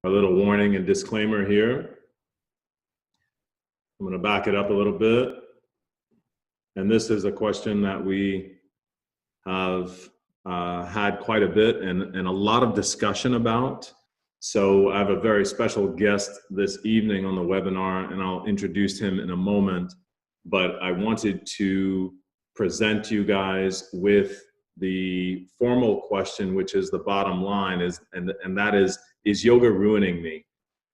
Our little warning and disclaimer here. I'm going to back it up a little bit. And this is a question that we have had quite a bit and a lot of discussion about. So I have a very special guest this evening on the webinar, and I'll introduce him in a moment. But I wanted to present you guys with the formal question, which is the bottom line, and that is yoga ruining me?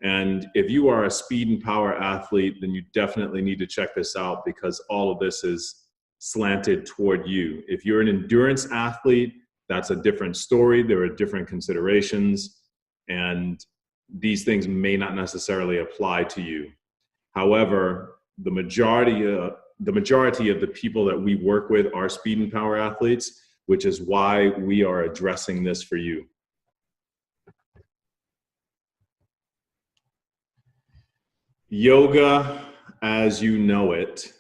And if you are a speed and power athlete, then you definitely need to check this out, because all of this is slanted toward you. If you're an endurance athlete, that's a different story. There are different considerations, and these things may not necessarily apply to you. However, the majority of the people that we work with are speed and power athletes, which is why we are addressing this for you. Yoga, as you know it,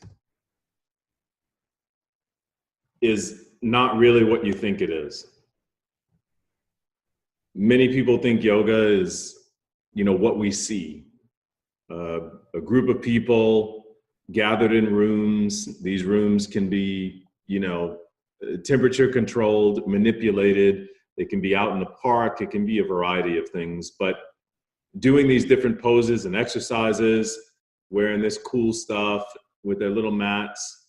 is not really what you think it is. Many people think yoga is, what we see. A group of people gathered in rooms. These rooms can be, temperature controlled, manipulated. They can be out in the park. It can be a variety of things. But doing these different poses and exercises, wearing this cool stuff with their little mats,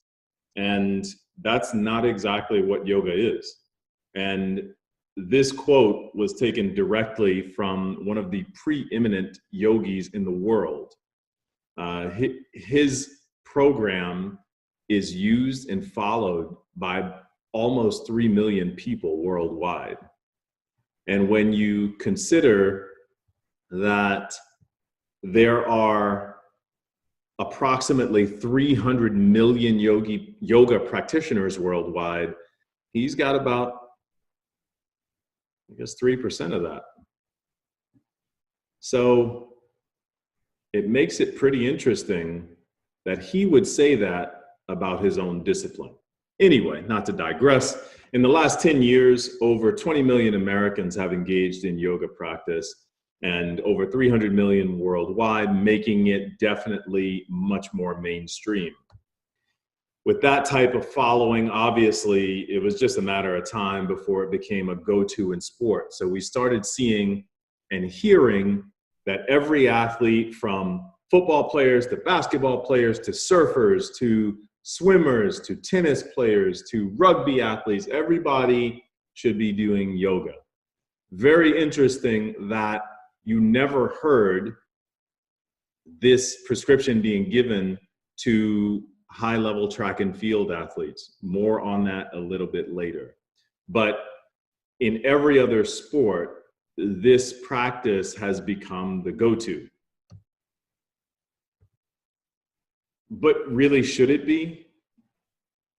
and that's not exactly what yoga is. And this quote was taken directly from one of the preeminent yogis in the world. His program is used and followed by almost 3 million people worldwide. And when you consider that there are approximately 300 million yoga practitioners worldwide, he's got about, 3% of that. So it makes it pretty interesting that he would say that about his own discipline. Anyway, not to digress, in the last 10 years, over 20 million Americans have engaged in yoga practice, and over 300 million worldwide, making it definitely much more mainstream. With that type of following, obviously, it was just a matter of time before it became a go-to in sport. So we started seeing and hearing that every athlete, from football players to basketball players to surfers to swimmers to tennis players to rugby athletes, everybody should be doing yoga. Very interesting that you never heard this prescription being given to high-level track and field athletes. More on that a little bit later. But in every other sport, this practice has become the go-to. But really, should it be?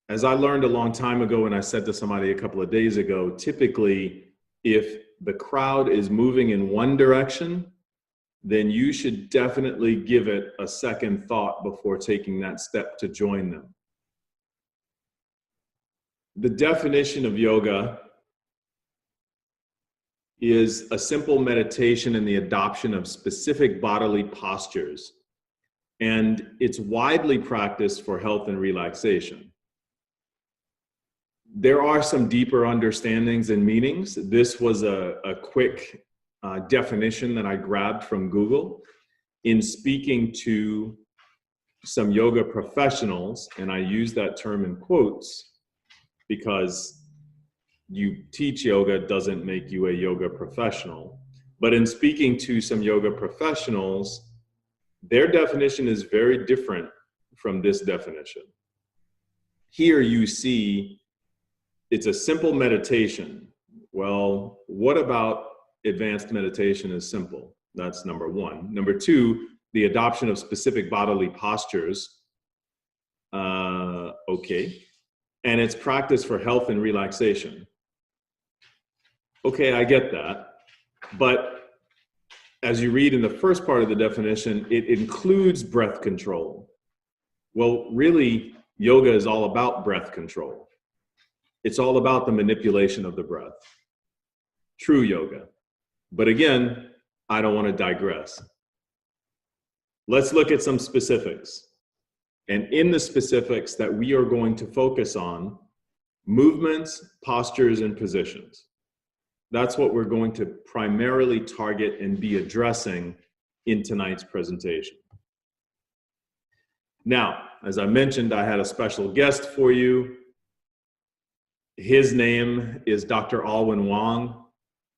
As I learned a long time ago, and I said to somebody a couple of days ago, typically, if the crowd is moving in one direction, then you should definitely give it a second thought before taking that step to join them. The definition of yoga is a simple meditation and the adoption of specific bodily postures, and it's widely practiced for health and relaxation. There are some deeper understandings and meanings. This was a quick definition that I grabbed from Google in speaking to some yoga professionals, and I use that term in quotes because you teach yoga doesn't make you a yoga professional. But in speaking to some yoga professionals, their definition is very different from this definition. Here you see it's a simple meditation. Well, what about advanced meditation is simple? That's number one. Number two, the adoption of specific bodily postures. Okay. And it's practice for health and relaxation. Okay, I get that. But as you read in the first part of the definition, it includes breath control. Well, really, yoga is all about breath control. It's all about the manipulation of the breath. True yoga. But again, I don't want to digress. Let's look at some specifics. And in the specifics that we are going to focus on, movements, postures, and positions. That's what we're going to primarily target and be addressing in tonight's presentation. Now, as I mentioned, I had a special guest for you. His name is Dr. Alwyn Wong.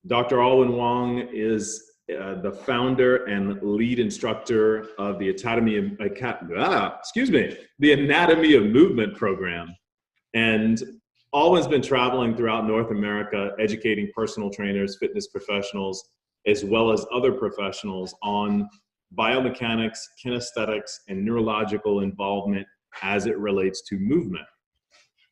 Dr. Alwyn Wong is the founder and lead instructor of the the Anatomy of Movement program. And Alwyn's been traveling throughout North America, educating personal trainers, fitness professionals, as well as other professionals on biomechanics, kinesthetics, and neurological involvement as it relates to movement.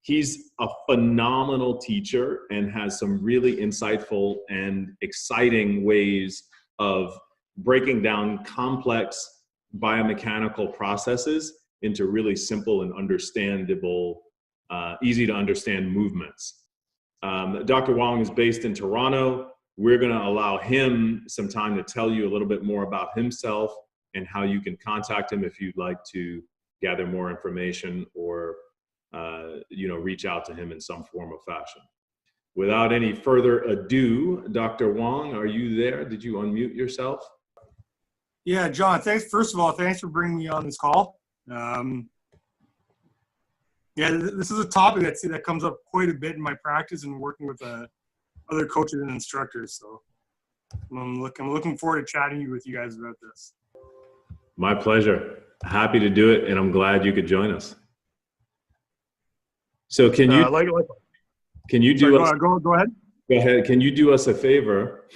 He's a phenomenal teacher and has some really insightful and exciting ways of breaking down complex biomechanical processes into really simple and understandable, easy to understand movements. Dr. Wong is based in Toronto. We're going to allow him some time to tell you a little bit more about himself and how you can contact him if you'd like to gather more information or reach out to him in some form or fashion. Without any further ado, Dr. Wong, are you there? Did you unmute yourself? Yeah, John, first of all, thanks for bringing me on this call. Yeah, this is a topic that comes up quite a bit in my practice and working with other coaches and instructors. So I'm looking forward to chatting with you guys about this. My pleasure. Happy to do it, and I'm glad you could join us. So can you do us? Go ahead. Go ahead. Can you do us a favor?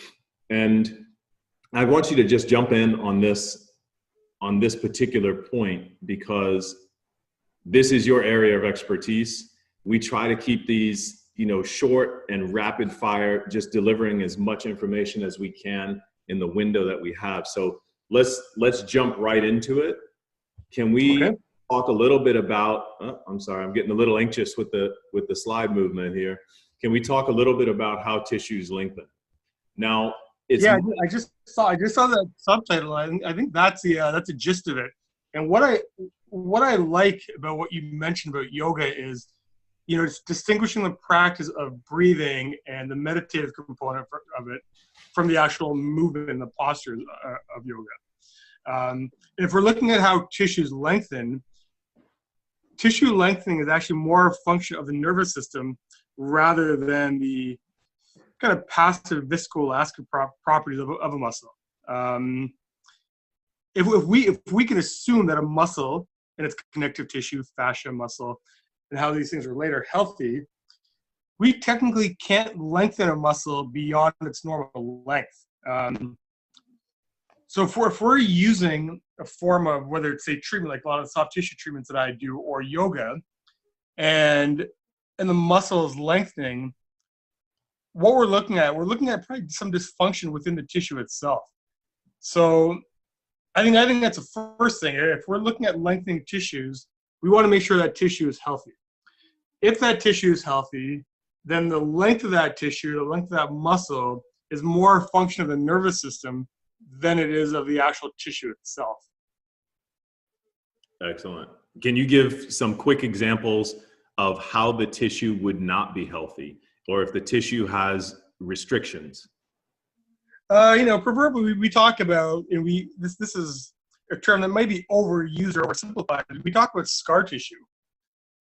And I want you to just jump in on this particular point, because this is your area of expertise. We try to keep these, short and rapid fire, just delivering as much information as we can in the window that we have. So let's jump right into it. Can we talk a little bit about, I'm sorry, I'm getting a little anxious with the slide movement here. Can we talk a little bit about how tissues lengthen? Now, I just saw that subtitle. I think that's the gist of it. And what I like about what you mentioned about yoga is, it's distinguishing the practice of breathing and the meditative component of it from the actual movement and the postures of yoga. If we're looking at how tissues lengthen, tissue lengthening is actually more a function of the nervous system rather than the kind of passive viscoelastic properties of a muscle. If we can assume that a muscle and its connective tissue, fascia, muscle, and how these things relate are healthy, we technically can't lengthen a muscle beyond its normal length. So if we're using a form of, whether it's a treatment like a lot of soft tissue treatments that I do, or yoga, and the muscle is lengthening, what we're looking at probably some dysfunction within the tissue itself. So I think that's the first thing. If we're looking at lengthening tissues, we want to make sure that tissue is healthy. If that tissue is healthy, then the length of that tissue, the length of that muscle, is more a function of the nervous system than it is of the actual tissue itself. Excellent. Can you give some quick examples of how the tissue would not be healthy, or if the tissue has restrictions? Proverbially, we talk about, and this is a term that might be overused or oversimplified. We talk about scar tissue.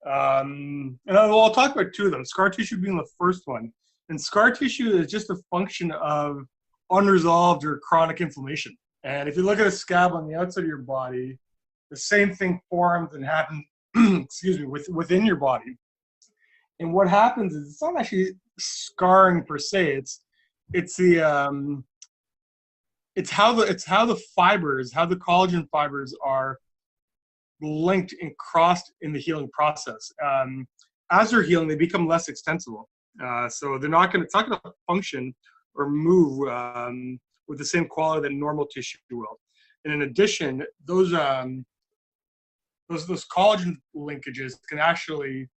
And I'll talk about two of them, scar tissue being the first one. And scar tissue is just a function of unresolved or chronic inflammation. And if you look at a scab on the outside of your body, the same thing forms and happens, within your body. And what happens is it's not actually scarring per se. It's how the fibers, how the collagen fibers are linked and crossed in the healing process. As they're healing, they become less extensible. So it's not going to function or move with the same quality that normal tissue will. And in addition, those collagen linkages can actually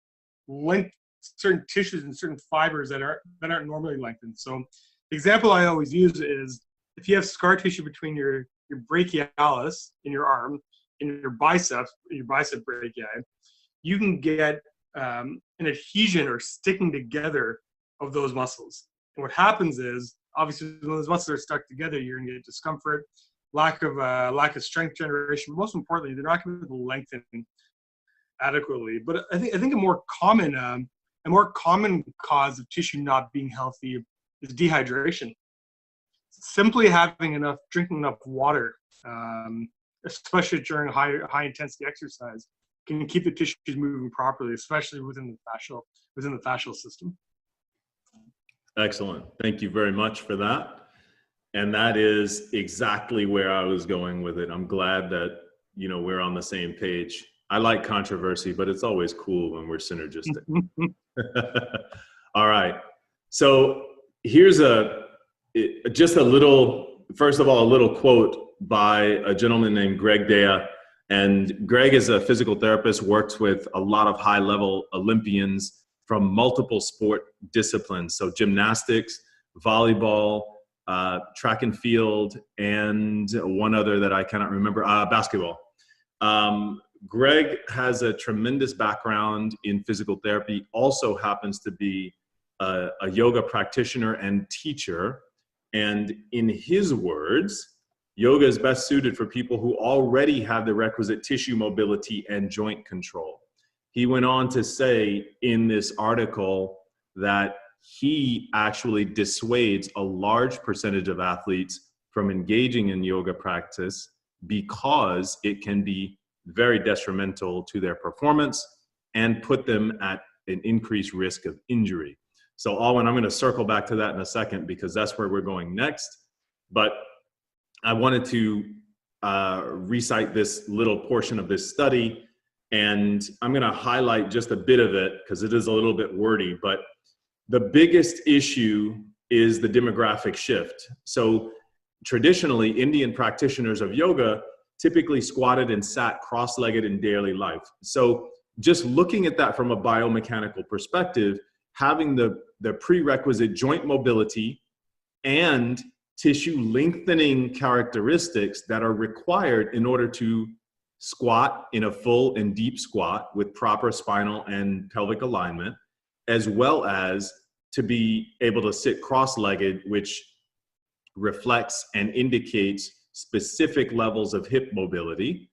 link certain tissues and certain fibers that aren't normally lengthened. So the example I always use is if you have scar tissue between your brachialis in your arm and your bicep brachii, you can get an adhesion or sticking together of those muscles. And what happens is, obviously, when those muscles are stuck together, you're going to get discomfort, lack of strength generation. Most importantly, they're not going to be able to lengthen adequately. But I think a more common cause of tissue not being healthy is dehydration. Simply drinking enough water, especially during high intensity exercise, can keep the tissues moving properly, especially within the fascial system. Excellent. Thank you very much for that. And that is exactly where I was going with it. I'm glad that, we're on the same page. I like controversy, but it's always cool when we're synergistic. All right. So here's first of all, a little quote by a gentleman named Greg Dea. And Greg is a physical therapist, works with a lot of high-level Olympians from multiple sport disciplines. So gymnastics, volleyball, track and field, and one other that I cannot remember, basketball. Greg has a tremendous background in physical therapy, also happens to be a yoga practitioner and teacher. And in his words, yoga is best suited for people who already have the requisite tissue mobility and joint control. He went on to say in this article that he actually dissuades a large percentage of athletes from engaging in yoga practice because it can be very detrimental to their performance and put them at an increased risk of injury. So Alwyn, I'm going to circle back to that in a second because that's where we're going next. But I wanted to recite this little portion of this study, and I'm going to highlight just a bit of it because it is a little bit wordy. But the biggest issue is the demographic shift. So traditionally, Indian practitioners of yoga typically squatted and sat cross-legged in daily life. So just looking at that from a biomechanical perspective, having the prerequisite joint mobility and tissue lengthening characteristics that are required in order to squat in a full and deep squat with proper spinal and pelvic alignment, as well as to be able to sit cross-legged, which reflects and indicates specific levels of hip mobility.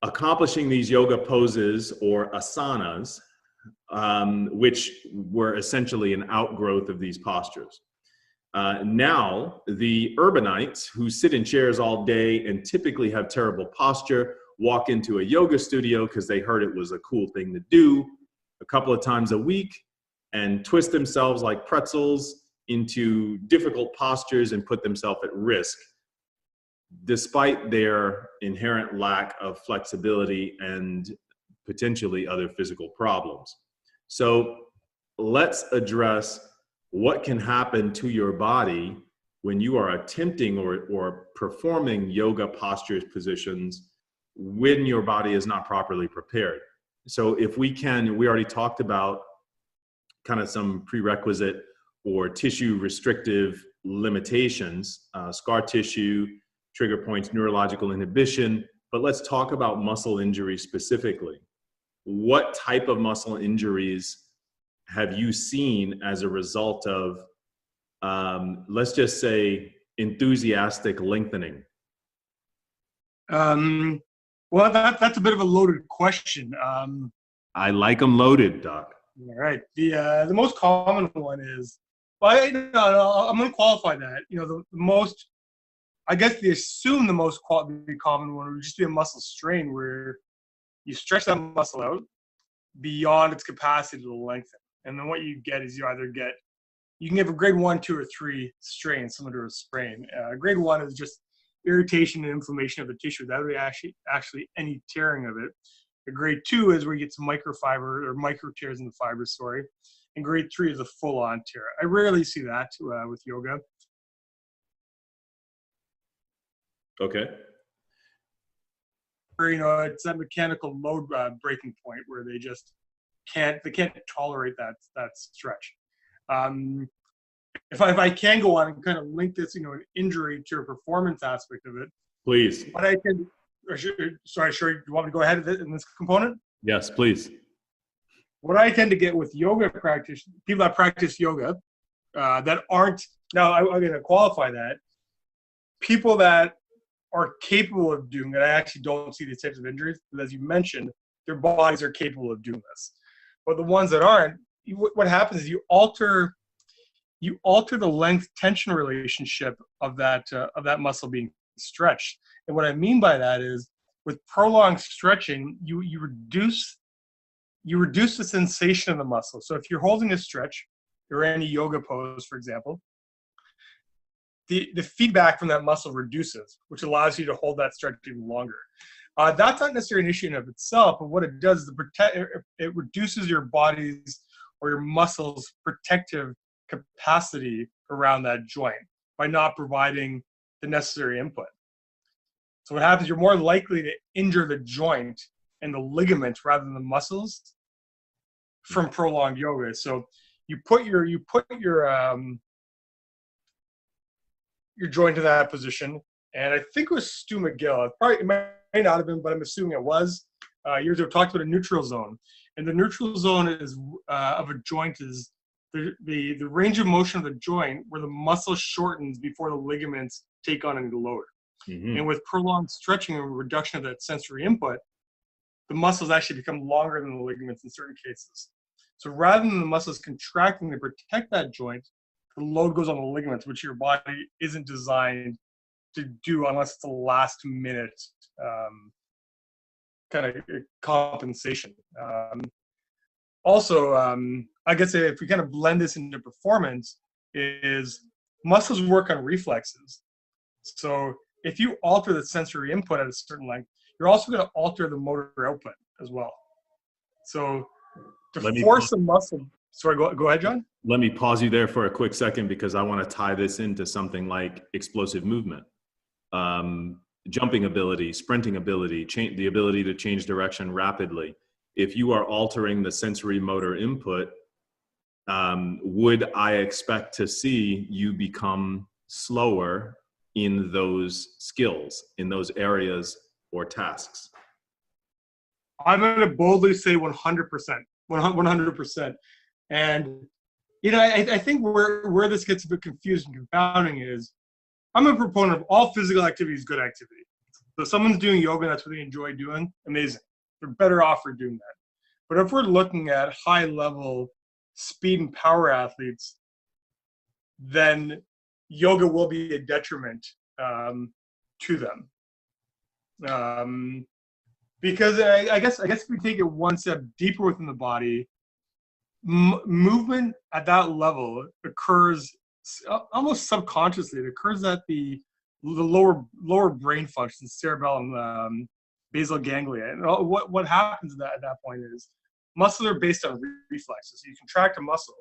Accomplishing these yoga poses or asanas, which were essentially an outgrowth of these postures. Now, the urbanites who sit in chairs all day and typically have terrible posture walk into a yoga studio because they heard it was a cool thing to do a couple of times a week and twist themselves like pretzels into difficult postures and put themselves at risk, despite their inherent lack of flexibility and potentially other physical problems. So let's address what can happen to your body when you are attempting or performing yoga postures positions when your body is not properly prepared. So if we already talked about kind of some prerequisite or tissue restrictive limitations, scar tissue, trigger points, neurological inhibition, but let's talk about muscle injury specifically. What type of muscle injuries have you seen as a result of, let's just say, enthusiastic lengthening? Well, that's a bit of a loaded question. I like them loaded, Doc. All right. The most common one is, well, I'm going to qualify that. The most, I guess they assume the most common one would just be a muscle strain where you stretch that muscle out beyond its capacity to lengthen. And then what you get is you can have a grade 1, 2, or 3 strain similar to a sprain. Grade 1 is just irritation and inflammation of the tissue without actually any tearing of it. A grade 2 is where you get some microfiber or micro tears in the fibers, And grade 3 is a full-on tear. I rarely see that with yoga. Okay. It's that mechanical load breaking point where they can't tolerate that stretch. if I can go on and kind of link this, an injury to a performance aspect of it, Please. what I can, sorry, sure, you want me to go ahead in this component? Yes, please. What I tend to get with yoga practice, people that practice yoga, that aren't, now I'm going to qualify that, people that are capable of doing it, I actually don't see these types of injuries, but as you mentioned, their bodies are capable of doing this. But the ones that aren't, what happens is you alter the length tension relationship of that muscle being stretched. And what I mean by that is, with prolonged stretching, you reduce the sensation of the muscle. So if you're holding a stretch or any yoga pose, for example, the feedback from that muscle reduces, which allows you to hold that stretch even longer. That's not necessarily an issue in of itself, but what it does is it reduces your body's or your muscle's protective capacity around that joint by not providing the necessary input. So what happens, you're more likely to injure the joint and the ligaments rather than the muscles from prolonged yoga. So you put your joint to that position, and I think it was Stu McGill. It might not have been, but I'm assuming it was. Years ago, talked about a neutral zone, and the neutral zone is of a joint is the range of motion of the joint where the muscle shortens before the ligaments take on any load. Mm-hmm. And with prolonged stretching and reduction of that sensory input, the muscles actually become longer than the ligaments in certain cases. So rather than the muscles contracting to protect that joint, the load goes on the ligaments, which your body isn't designed to do unless it's a last minute kind of compensation. Also, I guess if we kind of blend this into performance, is muscles work on reflexes. So if you alter the sensory input at a certain length, you're also going to alter the motor output as well. So to force the muscle, sorry, go ahead, John. Let me pause you there for a quick second because I want to tie this into something like explosive movement, jumping ability, sprinting ability, the ability to change direction rapidly. If you are altering the sensory motor input, would I expect to see you become slower in those skills, in those areas or tasks? I'm going to boldly say 100%. 100%. And, I think where this gets a bit confused and confounding is, I'm a proponent of all physical activity is good activity. So if someone's doing yoga and that's what they enjoy doing, amazing. They're better off for doing that. But if we're looking at high-level speed and power athletes, then yoga will be a detriment to them. Because I guess if we take it one step deeper within the body, movement at that level occurs almost subconsciously. It occurs at the lower brain functions, cerebellum, basal ganglia. And what happens at that point is muscles are based on reflexes. So you contract a muscle,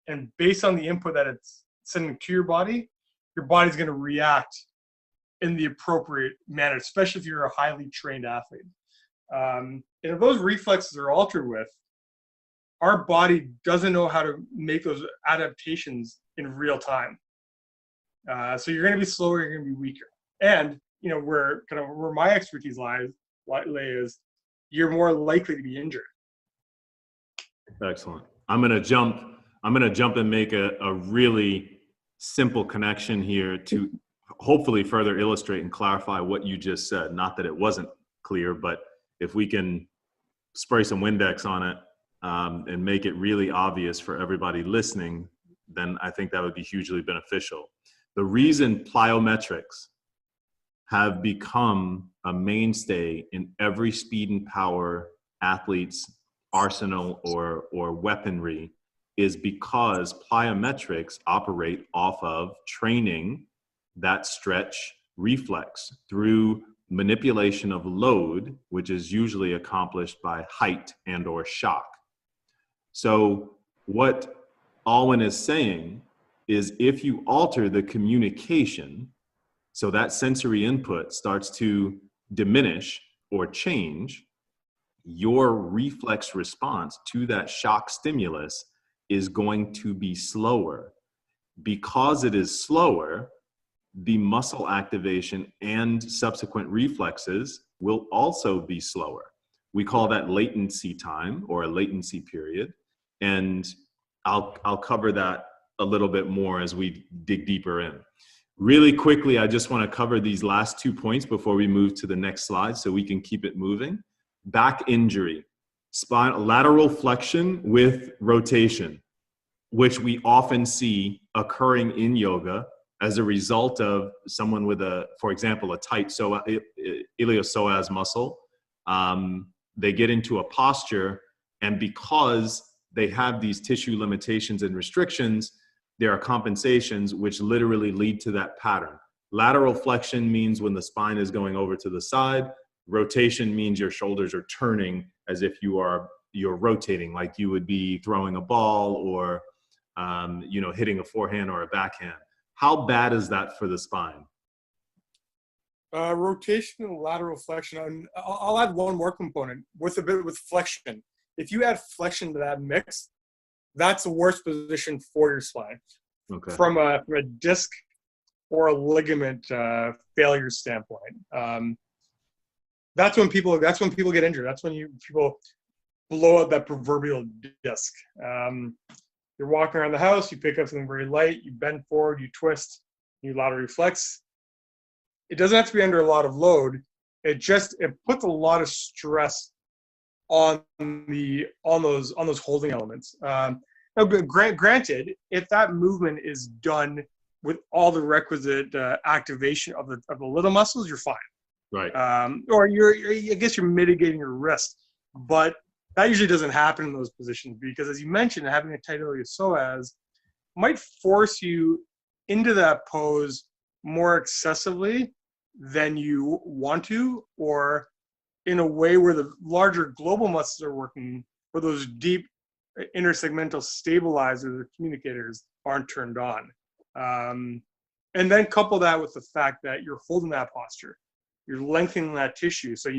and based on the input that it's sending to your body's going to react in the appropriate manner, especially if you're a highly trained athlete. And if those reflexes are altered with, our body doesn't know how to make those adaptations in real time. So you're going to be slower, you're going to be weaker. And, where my expertise lies is you're more likely to be injured. Excellent. I'm going to jump and make a really simple connection here to hopefully further illustrate and clarify what you just said. Not that it wasn't clear, but if we can spray some Windex on it and make it really obvious for everybody listening, then I think that would be hugely beneficial. The reason plyometrics have become a mainstay in every speed and power athlete's arsenal or weaponry is because plyometrics operate off of training that stretch reflex through manipulation of load, which is usually accomplished by height and or shock. So what Alwyn is saying is if you alter the communication, so that sensory input starts to diminish or change, your reflex response to that shock stimulus is going to be slower. Because it is slower, the muscle activation and subsequent reflexes will also be slower. We call that latency time or a latency period. And I'll cover that a little bit more as we dig deeper in. Really quickly, I just want to cover these last 2 points before we move to the next slide so we can keep it moving. Back injury, lateral flexion with rotation, which we often see occurring in yoga as a result of someone with for example, a tight iliopsoas muscle. They get into a posture, and because they have these tissue limitations and restrictions, there are compensations which literally lead to that pattern. Lateral flexion means when the spine is going over to the side. Rotation means your shoulders are turning as if you're rotating, like you would be throwing a ball or hitting a forehand or a backhand. How bad is that for the spine? Rotation and lateral flexion. I'll add one more component with flexion. If you add flexion to that mix, that's the worst position for your spine. Okay. From a disc or a ligament failure standpoint. That's when people get injured. That's when people blow out that proverbial disc. You're walking around the house, you pick up something very light, you bend forward, you twist, you laterally flex. It doesn't have to be under a lot of load. It puts a lot of stress on those holding elements. Now, granted, if that movement is done with all the requisite activation of the little muscles, you're fine. Right. Or I guess you're mitigating your risk, but that usually doesn't happen in those positions because, as you mentioned, having a tight iliopsoas might force you into that pose more excessively than you want to, or in a way where the larger global muscles are working, where those deep intersegmental stabilizers or communicators aren't turned on. And then couple that with the fact that you're holding that posture, you're lengthening that tissue. So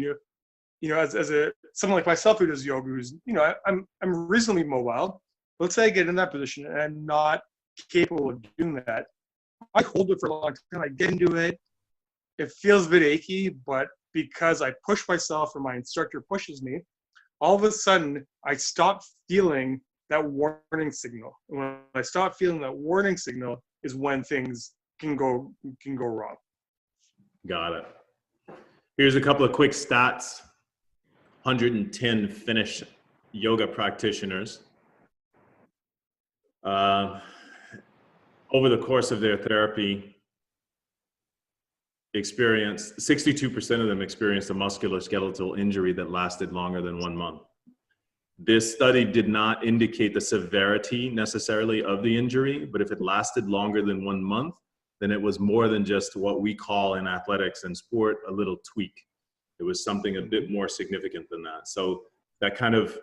as someone like myself who does yoga, who's I'm reasonably mobile. Let's say I get in that position and I'm not capable of doing that. I hold it for a long time. I get into it. It feels a bit achy, but because I push myself or my instructor pushes me, all of a sudden I stop feeling that warning signal. And when I stop feeling that warning signal is when things can go wrong. Got it. Here's a couple of quick stats. 110 Finnish yoga practitioners. Over the course of their therapy, 62% of them experienced a musculoskeletal injury that lasted longer than 1 month. This study did not indicate the severity necessarily of the injury, but if it lasted longer than 1 month, then it was more than just what we call in athletics and sport a little tweak. It was something a bit more significant than that. So that kind of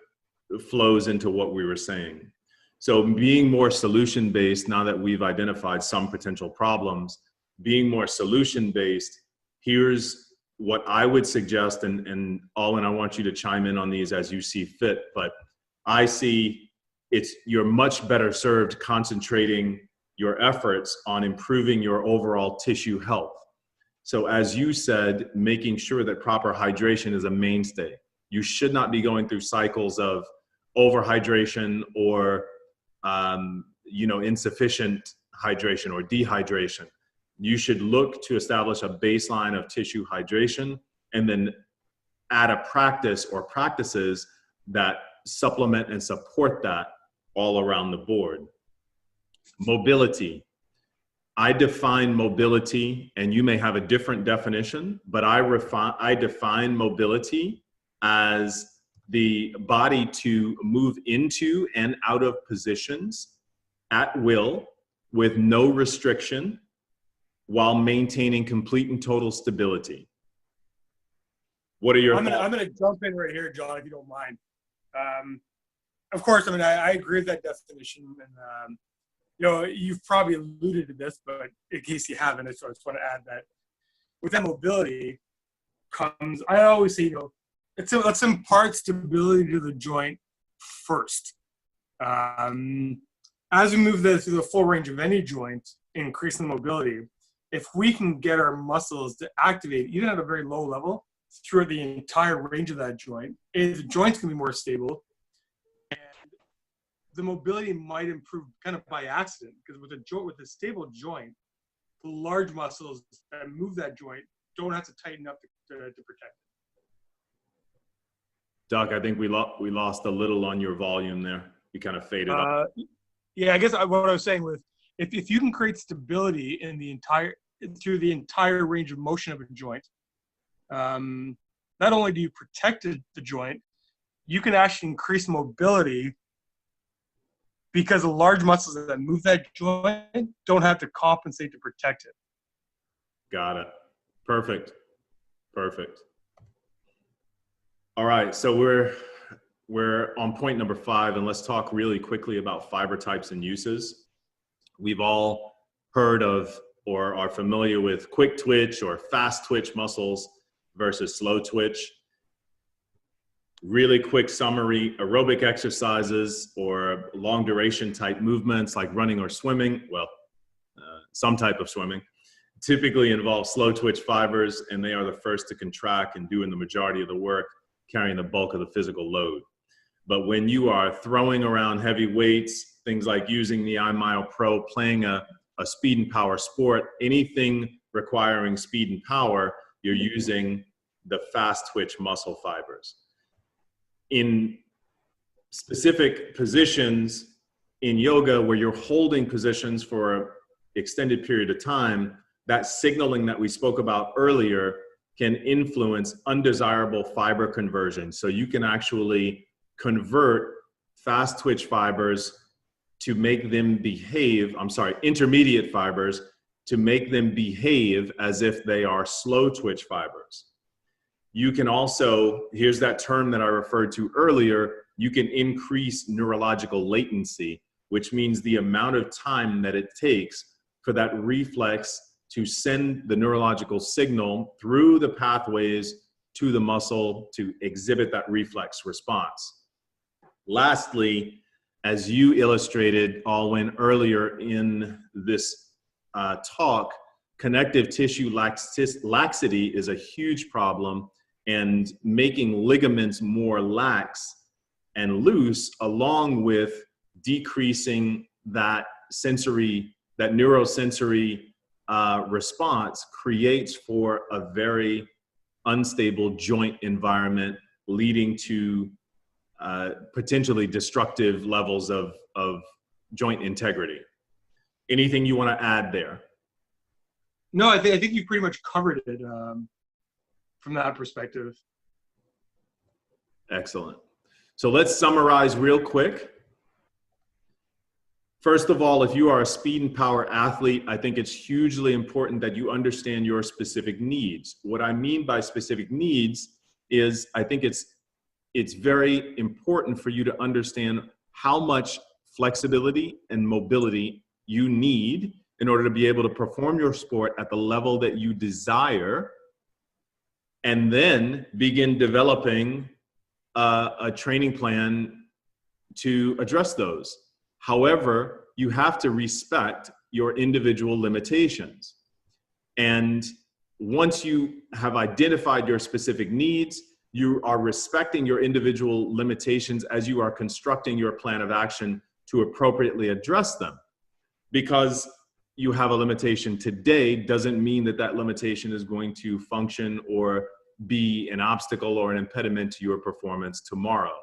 flows into what we were saying. So being more solution-based, now that we've identified some potential problems, being more solution-based, here's what I would suggest, and Alwyn, I want you to chime in on these as you see fit, but I see you're much better served concentrating your efforts on improving your overall tissue health. So as you said, making sure that proper hydration is a mainstay. You should not be going through cycles of overhydration or insufficient hydration or dehydration. You should look to establish a baseline of tissue hydration and then add a practice or practices that supplement and support that all around the board. Mobility. I define mobility, and you may have a different definition, but I define mobility as the body to move into and out of positions at will with no restriction while maintaining complete and total stability. What are your thoughts? I'm going to jump in right here, John, if you don't mind. Of course, I agree with that definition. And, you've probably alluded to this, but in case you haven't, I just want to add that with that mobility comes, I always say, let's impart stability to the joint first. as we move through the full range of any joint, increasing the mobility, if we can get our muscles to activate, even at a very low level, throughout the entire range of that joint, the joint's going to be more stable. And the mobility might improve kind of by accident, because with a stable joint, the large muscles that move that joint don't have to tighten up to protect it. Doc, I think we lost a little on your volume there. You kind of faded up. Yeah, I guess what I was saying was, if you can create stability through the entire range of motion of a joint, not only do you protect the joint, you can actually increase mobility, because the large muscles that move that joint don't have to compensate to protect it. Got it. Perfect. All right, so we're on point number 5, and let's talk really quickly about fiber types and uses. We've all heard of or are familiar with quick twitch or fast twitch muscles versus slow twitch. Really quick summary: aerobic exercises or long duration type movements like running or swimming, some type of swimming, typically involve slow twitch fibers, and they are the first to contract and doing the majority of the work, carrying the bulk of the physical load. But when you are throwing around heavy weights, things like using the iMile Pro, playing a speed and power sport, anything requiring speed and power, you're using the fast twitch muscle fibers. In specific positions in yoga where you're holding positions for an extended period of time, that signaling that we spoke about earlier can influence undesirable fiber conversion. So you can actually convert fast twitch fibers to make them behave, intermediate fibers to make them behave as if they are slow twitch fibers. You can also, here's that term that I referred to earlier, you can increase neurological latency, which means the amount of time that it takes for that reflex to send the neurological signal through the pathways to the muscle to exhibit that reflex response. Lastly, as you illustrated, Alwyn, earlier in this talk, connective tissue laxity is a huge problem, and making ligaments more lax and loose, along with decreasing that neurosensory response, creates for a very unstable joint environment, leading to potentially destructive levels of joint integrity. Anything you want to add there? No, I think you pretty much covered it from that perspective. Excellent. So let's summarize real quick. First of all, if you are a speed and power athlete, I think it's hugely important that you understand your specific needs. What I mean by specific needs is I think it's very important for you to understand how much flexibility and mobility you need in order to be able to perform your sport at the level that you desire, and then begin developing a training plan to address those. However, you have to respect your individual limitations. And once you have identified your specific needs, you are respecting your individual limitations as you are constructing your plan of action to appropriately address them. Because you have a limitation today doesn't mean that that limitation is going to function or be an obstacle or an impediment to your performance tomorrow.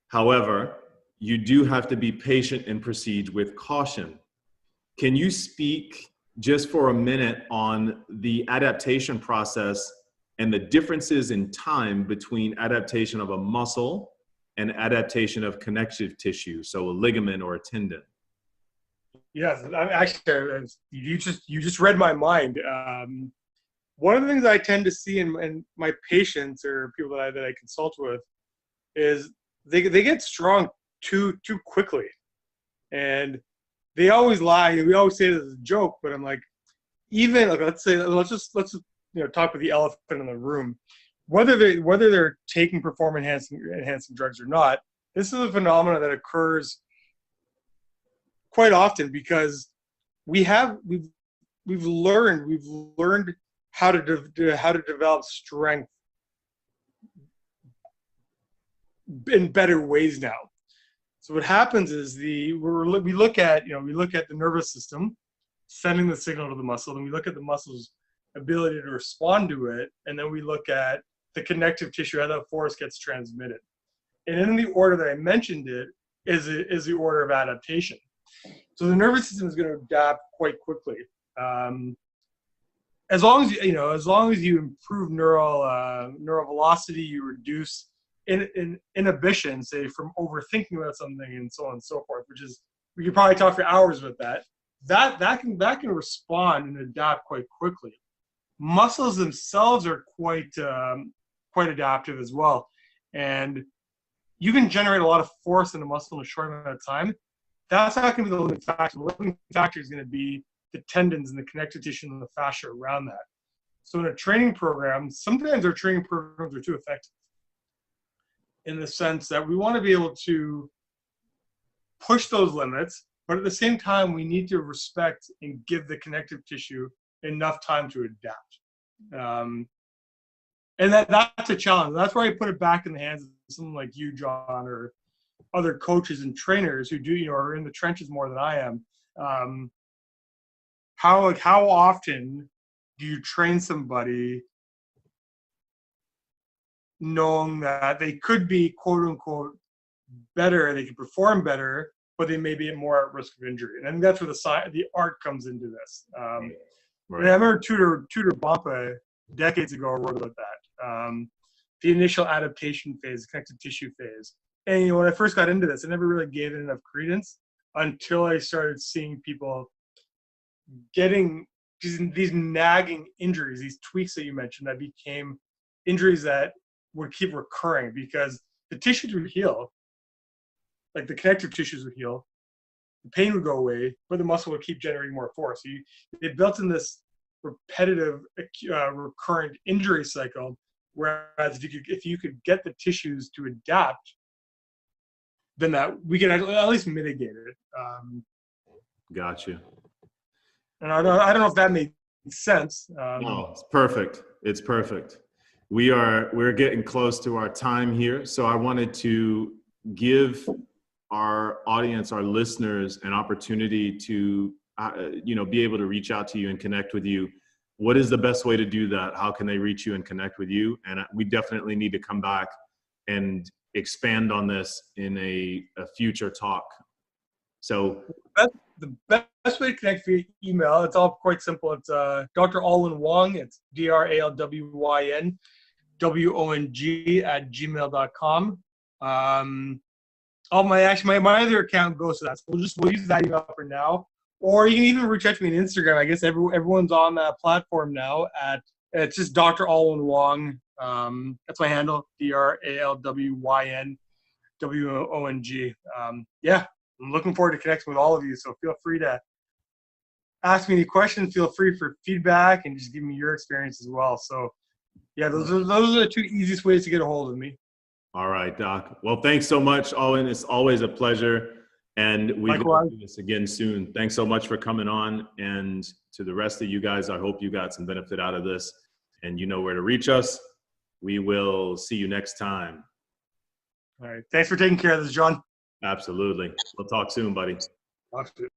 However, you do have to be patient and proceed with caution. Can you speak just for a minute on the adaptation process and the differences in time between adaptation of a muscle and adaptation of connective tissue, so a ligament or a tendon? Yes, actually, you just read my mind. One of the things I tend to see in my patients or people that I consult with is they get strong too quickly, and they always lie. We always say this as a joke, but I'm like, even like let's just talk with the elephant in the room. Whether they're taking performance enhancing drugs or not, this is a phenomenon that occurs quite often, because we've learned how to develop strength in better ways now. So what happens is we look at the nervous system sending the signal to the muscle, and we look at the muscle's ability to respond to it, and then we look at the connective tissue, how that force gets transmitted. And in the order that I mentioned it is the order of adaptation. So the nervous system is going to adapt quite quickly. As long as you improve neural velocity, you reduce inhibition, say from overthinking about something and so on and so forth, which is, we could probably talk for hours with that. That can respond and adapt quite quickly. Muscles themselves are quite adaptive as well, and you can generate a lot of force in a muscle in a short amount of time. That's not going to be the limiting factor. The limiting factor is going to be the tendons and the connective tissue and the fascia around that. So in a training program, sometimes our training programs are too effective, in the sense that we want to be able to push those limits, but at the same time, we need to respect and give the connective tissue enough time to adapt. And that's a challenge. That's where I put it back in the hands of someone like you, John, or other coaches and trainers who are in the trenches more than I am. How often do you train somebody knowing that they could be quote unquote better, they could perform better, but they may be more at risk of injury? And I think that's where the art comes into this. Right. And I remember Tudor Bompa decades ago wrote about that. The initial adaptation phase, connective tissue phase. And when I first got into this, I never really gave it enough credence until I started seeing people getting these nagging injuries, these tweaks that you mentioned, that became injuries that would keep recurring because the tissues would heal, like the connective tissues would heal, the pain would go away, but the muscle would keep generating more force. So it built in this repetitive, recurrent injury cycle. Whereas if you could get the tissues to adapt, then that we can at least mitigate it. Gotcha. And I don't know if that made sense. No, it's perfect. It's perfect. We're getting close to our time here, so I wanted to give our audience, our listeners, an opportunity to be able to reach out to you and connect with you. What is the best way to do that? How can they reach you and connect with you? And we definitely need to come back and expand on this in a future talk. So the best way to connect via email, it's all quite simple. It's Dr. Alwyn Wong. It's DrAlwyn WONG@gmail.com. My other account goes to that. So we'll use that email for now. Or you can even reach out to me on Instagram. I guess everyone's on that platform now. It's just Dr. Alwyn Wong. That's my handle, DrAlwyn WONG. Yeah, I'm looking forward to connecting with all of you. So feel free to ask me any questions. Feel free for feedback and just give me your experience as well. So yeah, those are the two easiest ways to get a hold of me. All right, Doc. Well, thanks so much, Alwyn. It's always a pleasure. And we're going to do this again soon. Thanks so much for coming on. And to the rest of you guys, I hope you got some benefit out of this. And you know where to reach us. We will see you next time. All right. Thanks for taking care of this, John. Absolutely. We'll talk soon, buddy. Talk soon.